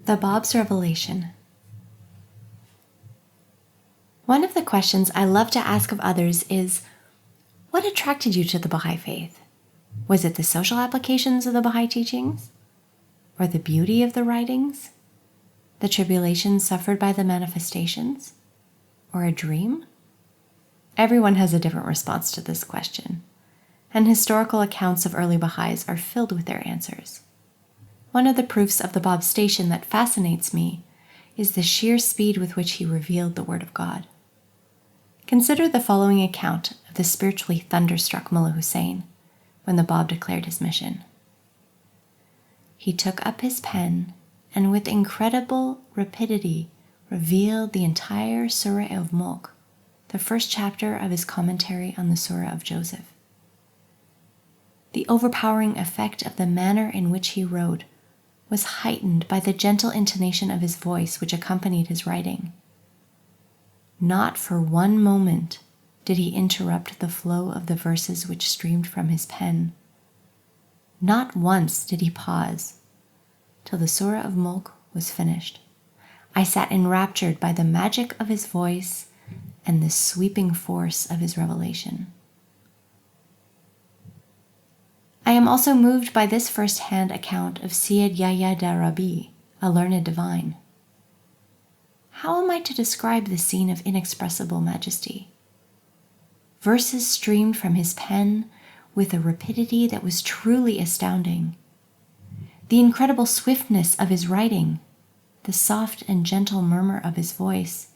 The Bab's Revelation. One of the questions I love to ask of others is, what attracted you to the Baha'i faith? Was it the social applications of the Baha'i teachings? Or the beauty of the writings? The tribulations suffered by the manifestations? Or a dream? Everyone has a different response to this question, and historical accounts of early Baha'is are filled with their answers. One of the proofs of the Bab's station that fascinates me is the sheer speed with which he revealed the Word of God. Consider the following account of the spiritually thunderstruck Mullah Hussein when the Bab declared his mission. He took up his pen and with incredible rapidity revealed the entire Surah of Mulk, the first chapter of his commentary on the Surah of Joseph. The overpowering effect of the manner in which he wrote was heightened by the gentle intonation of his voice which accompanied his writing. Not for one moment did he interrupt the flow of the verses which streamed from his pen. Not once did he pause till the Surah of Mulk was finished. I sat enraptured by the magic of his voice and the sweeping force of his revelation. I am also moved by this first-hand account of Sayyid Yahya Darabi, a learned divine. How am I to describe the scene of inexpressible majesty? Verses streamed from his pen with a rapidity that was truly astounding. The incredible swiftness of his writing, the soft and gentle murmur of his voice,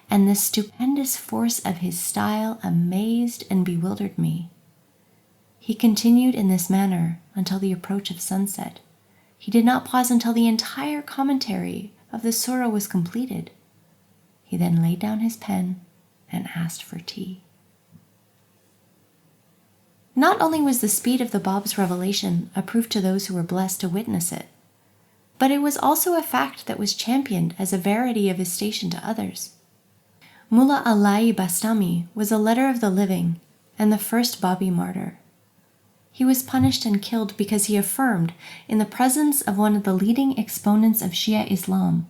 and the stupendous force of his style amazed and bewildered me. He continued in this manner until the approach of sunset. He did not pause until the entire commentary of the surah was completed. He then laid down his pen and asked for tea. Not only was the speed of the Bab's revelation a proof to those who were blessed to witness it, but it was also a fact that was championed as a verity of his station to others. Mullah Alai Bastami was a letter of the living and the first Babi martyr. He was punished and killed because he affirmed, in the presence of one of the leading exponents of Shia Islam,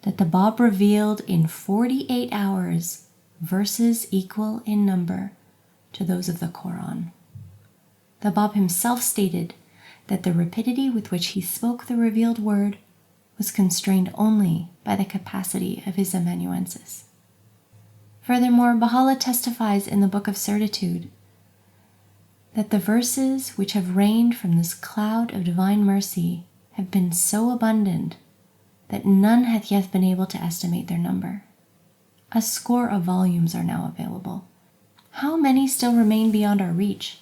that the Bab revealed in 48 hours verses equal in number to those of the Quran. The Bab himself stated that the rapidity with which he spoke the revealed word was constrained only by the capacity of his amanuensis. Furthermore, Baha'u'llah testifies in the Book of Certitude that the verses which have rained from this cloud of divine mercy have been so abundant that none hath yet been able to estimate their number. A score of volumes are now available. How many still remain beyond our reach?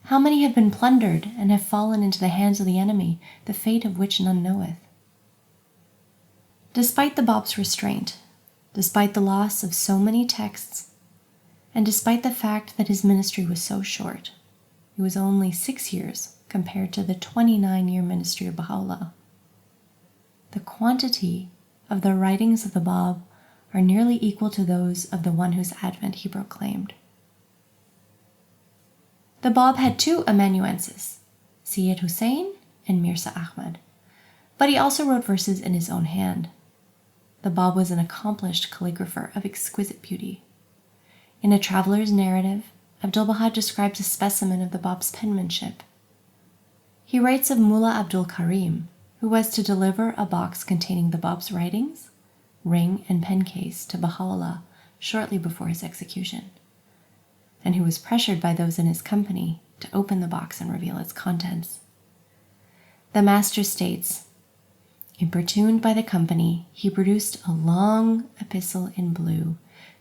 How many have been plundered and have fallen into the hands of the enemy, the fate of which none knoweth? Despite the Bab's restraint, despite the loss of so many texts, and despite the fact that his ministry was so short, it was only 6 years compared to the 29-year ministry of Baha'u'llah, the quantity of the writings of the Bab are nearly equal to those of the one whose advent he proclaimed. The Bab had 2 amanuenses, Sayyid Hussein and Mirza Ahmad, but he also wrote verses in his own hand. The Bab was an accomplished calligrapher of exquisite beauty. In a traveler's narrative, Abdul-Baha describes a specimen of the Bab's penmanship. He writes of Mullah Abdul Karim, who was to deliver a box containing the Bab's writings, ring, and pen case to Baha'u'llah shortly before his execution, and who was pressured by those in his company to open the box and reveal its contents. The master states, importuned by the company, he produced a long epistle in blue,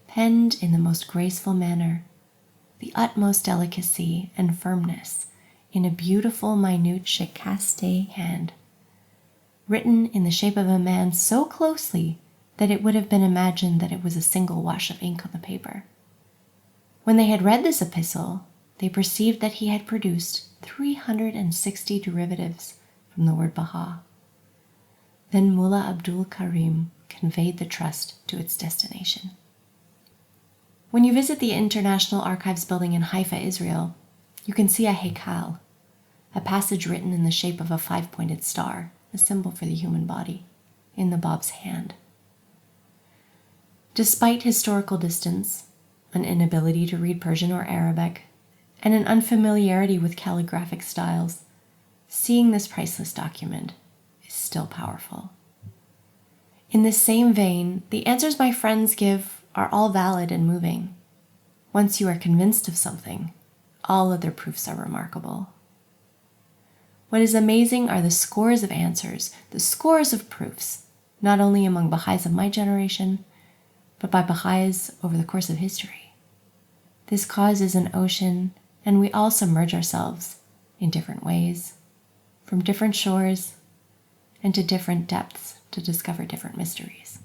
penned in the most graceful manner, the utmost delicacy and firmness, in a beautiful, minute shikaste hand, written in the shape of a man so closely that it would have been imagined that it was a single wash of ink on the paper. When they had read this epistle, they perceived that he had produced 360 derivatives from the word Baha. Then Mullah Abdul Karim conveyed the trust to its destination. When you visit the International Archives building in Haifa, Israel, you can see a heikal, a passage written in the shape of a 5-pointed star, a symbol for the human body. in the Bab's hand. Despite historical distance, an inability to read Persian or Arabic, and an unfamiliarity with calligraphic styles, seeing this priceless document is still powerful. In the same vein, the answers my friends give are all valid and moving. Once you are convinced of something, all other proofs are remarkable. What is amazing are the scores of answers, the scores of proofs, not only among Baha'is of my generation, but by Baha'is over the course of history. This cause is an ocean, and we all submerge ourselves in different ways, from different shores, and to different depths to discover different mysteries.